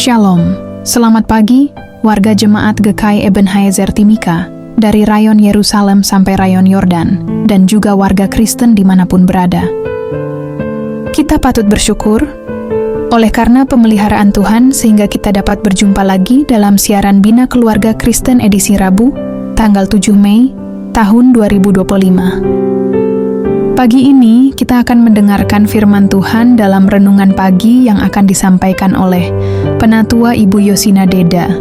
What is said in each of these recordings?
Shalom, selamat pagi warga jemaat GKI Ebenezer Timika dari rayon Yerusalem sampai rayon Yordan dan juga warga Kristen dimanapun berada. Kita patut bersyukur oleh karena pemeliharaan Tuhan sehingga kita dapat berjumpa lagi dalam siaran Bina Keluarga Kristen edisi Rabu, tanggal 7 Mei tahun 2025. Pagi ini kita akan mendengarkan firman Tuhan dalam renungan pagi yang akan disampaikan oleh Penatua Ibu Yosina Deda.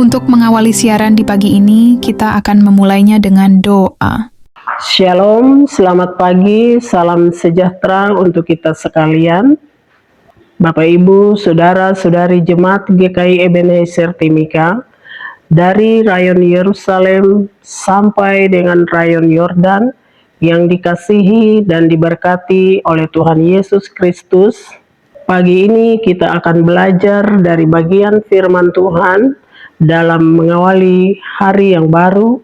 Untuk mengawali siaran di pagi ini, kita akan memulainya dengan doa. Shalom, selamat pagi, salam sejahtera untuk kita sekalian. Bapak Ibu, Saudara-saudari Jemaat GKI Ebenezer Timika, dari rayon Yerusalem sampai dengan rayon Yordan, yang dikasihi dan diberkati oleh Tuhan Yesus Kristus. Pagi ini kita akan belajar dari bagian firman Tuhan dalam mengawali hari yang baru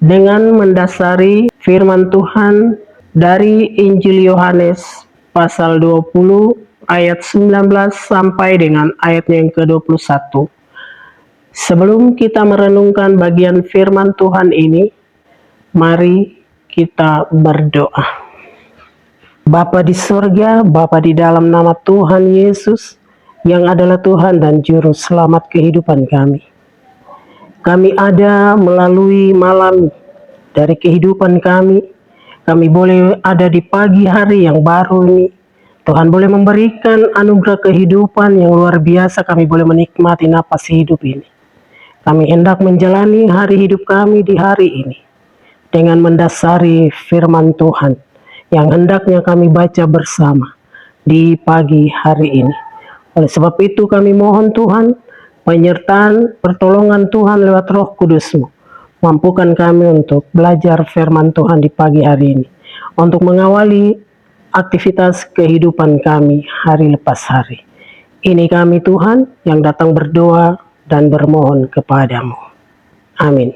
dengan mendasari firman Tuhan dari Injil Yohanes pasal 20 ayat 19 sampai dengan ayatnya yang ke-21. Sebelum kita merenungkan bagian firman Tuhan ini, mari kita berdoa. Bapa di surga, Bapa di dalam nama Tuhan Yesus, yang adalah Tuhan dan Juru Selamat kehidupan kami. Kami ada melalui malam dari kehidupan kami. Kami boleh ada di pagi hari yang baru ini. Tuhan boleh memberikan anugerah kehidupan yang luar biasa. Kami boleh menikmati napas hidup ini. Kami hendak menjalani hari hidup kami di hari ini dengan mendasari firman Tuhan yang hendaknya kami baca bersama di pagi hari ini. Oleh sebab itu kami mohon Tuhan, penyertaan pertolongan Tuhan lewat Roh Kudus-Mu. Mampukan kami untuk belajar firman Tuhan di pagi hari ini, untuk mengawali aktivitas kehidupan kami hari lepas hari. Ini kami Tuhan yang datang berdoa dan bermohon kepadamu. Amin.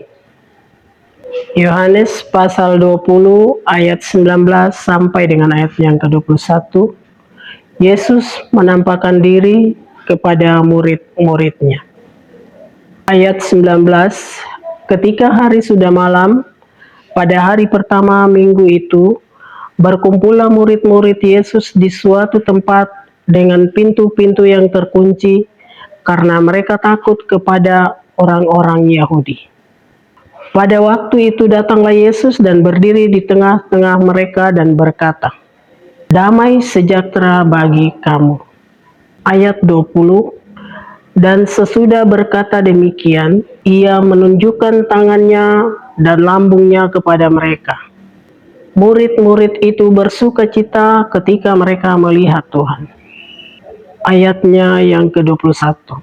Yohanes pasal 20 ayat 19 sampai dengan ayat yang ke-21. Yesus menampakkan diri kepada murid-muridnya. Ayat 19, ketika hari sudah malam, pada hari pertama minggu itu, berkumpullah murid-murid Yesus di suatu tempat dengan pintu-pintu yang terkunci, karena mereka takut kepada orang-orang Yahudi. Pada waktu itu datanglah Yesus dan berdiri di tengah-tengah mereka dan berkata, "Damai sejahtera bagi kamu." Ayat 20, dan sesudah berkata demikian, ia menunjukkan tangannya dan lambungnya kepada mereka. Murid-murid itu bersukacita ketika mereka melihat Tuhan. Ayatnya yang ke-21.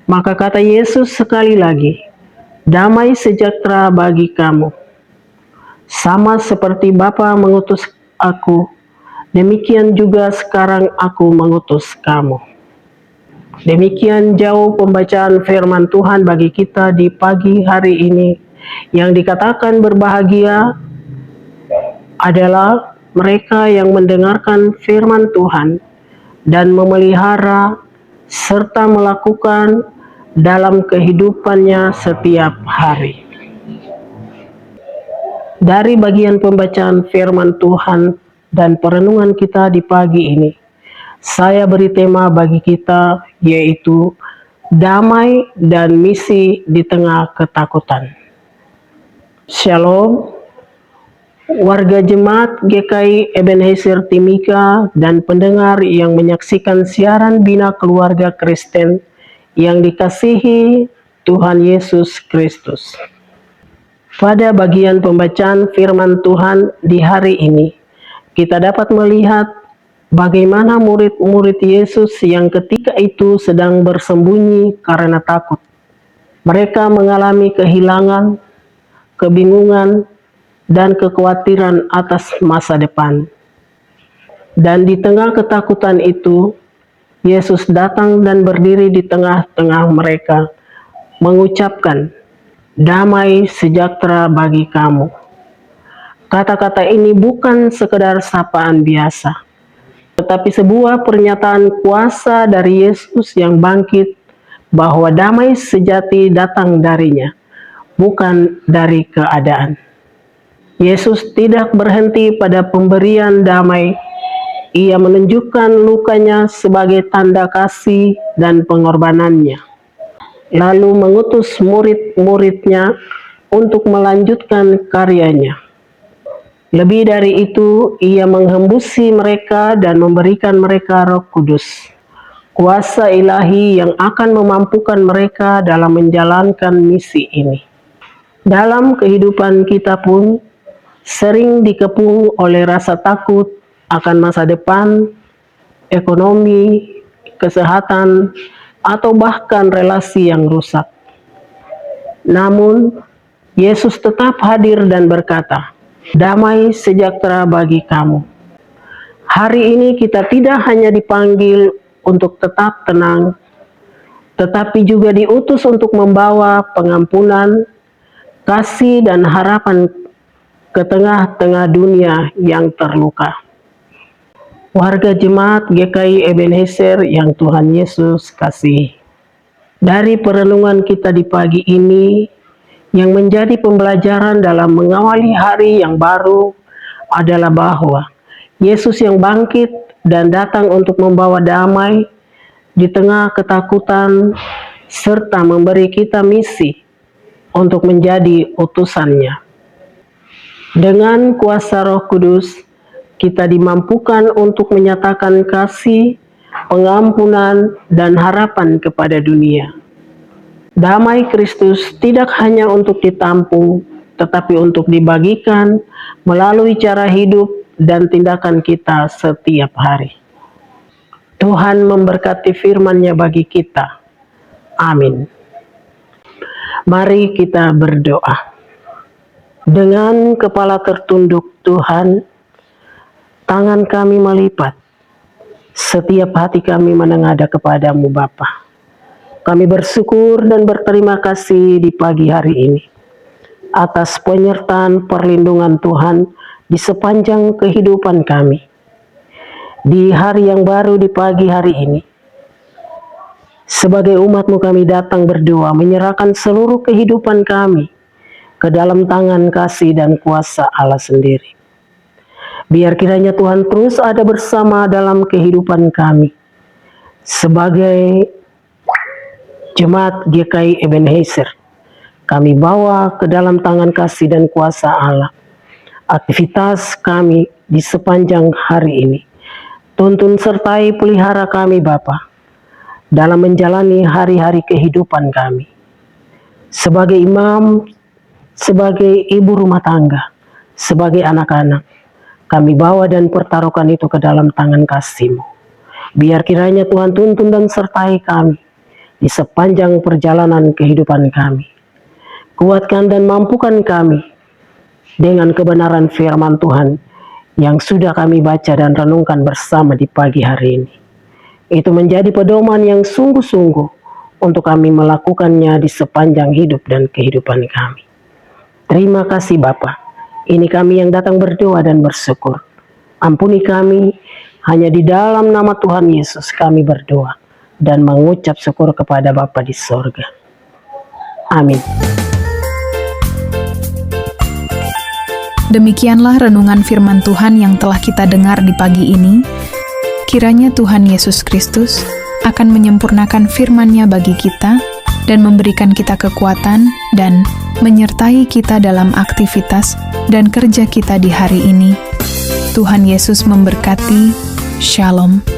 Maka kata Yesus sekali lagi, "Damai sejahtera bagi kamu. Sama seperti Bapa mengutus aku, demikian juga sekarang aku mengutus kamu." Demikian jauh pembacaan firman Tuhan bagi kita di pagi hari ini. Yang dikatakan berbahagia adalah mereka yang mendengarkan firman Tuhan dan memelihara serta melakukan dalam kehidupannya setiap hari. Dari bagian pembacaan firman Tuhan dan perenungan kita di pagi ini, saya beri tema bagi kita, yaitu damai dan misi di tengah ketakutan. Shalom, warga jemaat GKI Ebenezer Timika dan pendengar yang menyaksikan siaran Bina Keluarga Kristen yang dikasihi Tuhan Yesus Kristus. Pada bagian pembacaan firman Tuhan di hari ini, kita dapat melihat bagaimana murid-murid Yesus yang ketika itu sedang bersembunyi karena takut. Mereka mengalami kehilangan, kebingungan, dan kekhawatiran atas masa depan. Dan di tengah ketakutan itu, Yesus datang dan berdiri di tengah-tengah mereka, mengucapkan, "Damai sejahtera bagi kamu." Kata-kata ini bukan sekedar sapaan biasa, tetapi sebuah pernyataan kuasa dari Yesus yang bangkit bahwa damai sejati datang darinya, bukan dari keadaan. Yesus tidak berhenti pada pemberian damai. Ia menunjukkan lukanya sebagai tanda kasih dan pengorbanannya, lalu mengutus murid-muridnya untuk melanjutkan karyanya. Lebih dari itu, ia menghembusi mereka dan memberikan mereka Roh Kudus, kuasa ilahi yang akan memampukan mereka dalam menjalankan misi ini. Dalam kehidupan kita pun sering dikepung oleh rasa takut akan masa depan, ekonomi, kesehatan, atau bahkan relasi yang rusak. Namun, Yesus tetap hadir dan berkata, "Damai sejahtera bagi kamu." Hari ini kita tidak hanya dipanggil untuk tetap tenang, tetapi juga diutus untuk membawa pengampunan, kasih, dan harapan ke tengah-tengah dunia yang terluka. Warga jemaat GKI Ebenezer yang Tuhan Yesus kasihi, dari perenungan kita di pagi ini, yang menjadi pembelajaran dalam mengawali hari yang baru adalah bahwa Yesus yang bangkit dan datang untuk membawa damai di tengah ketakutan, serta memberi kita misi untuk menjadi utusannya. Dengan kuasa Roh Kudus, kita dimampukan untuk menyatakan kasih, pengampunan, dan harapan kepada dunia. Damai Kristus tidak hanya untuk ditampung, tetapi untuk dibagikan melalui cara hidup dan tindakan kita setiap hari. Tuhan memberkati firman-Nya bagi kita. Amin. Mari kita berdoa. Dengan kepala tertunduk Tuhan, tangan kami melipat, setiap hati kami menengadah kepadamu Bapa. Kami bersyukur dan berterima kasih di pagi hari ini atas penyertaan perlindungan Tuhan di sepanjang kehidupan kami. Di hari yang baru di pagi hari ini, sebagai umat-Mu kami datang berdoa menyerahkan seluruh kehidupan kami ke dalam tangan kasih dan kuasa Allah sendiri. Biar kiranya Tuhan terus ada bersama dalam kehidupan kami sebagai Jemaat GKI Ebenezer. Kami bawa ke dalam tangan kasih dan kuasa Allah aktivitas kami di sepanjang hari ini. Tuntun sertai pelihara kami Bapa dalam menjalani hari-hari kehidupan kami. Sebagai imam, sebagai ibu rumah tangga, sebagai anak-anak, kami bawa dan pertaruhkan itu ke dalam tangan kasih-Mu. Biar kiranya Tuhan tuntun dan sertai kami di sepanjang perjalanan kehidupan kami. Kuatkan dan mampukan kami dengan kebenaran firman Tuhan yang sudah kami baca dan renungkan bersama di pagi hari ini. Itu menjadi pedoman yang sungguh-sungguh untuk kami melakukannya di sepanjang hidup dan kehidupan kami. Terima kasih Bapa. Ini kami yang datang berdoa dan bersyukur. Ampuni kami, hanya di dalam nama Tuhan Yesus kami berdoa dan mengucap syukur kepada Bapa di sorga. Amin. Demikianlah renungan firman Tuhan yang telah kita dengar di pagi ini. Kiranya Tuhan Yesus Kristus akan menyempurnakan firman-Nya bagi kita dan memberikan kita kekuatan dan menyertai kita dalam aktivitas dan kerja kita di hari ini. Tuhan Yesus memberkati. Shalom.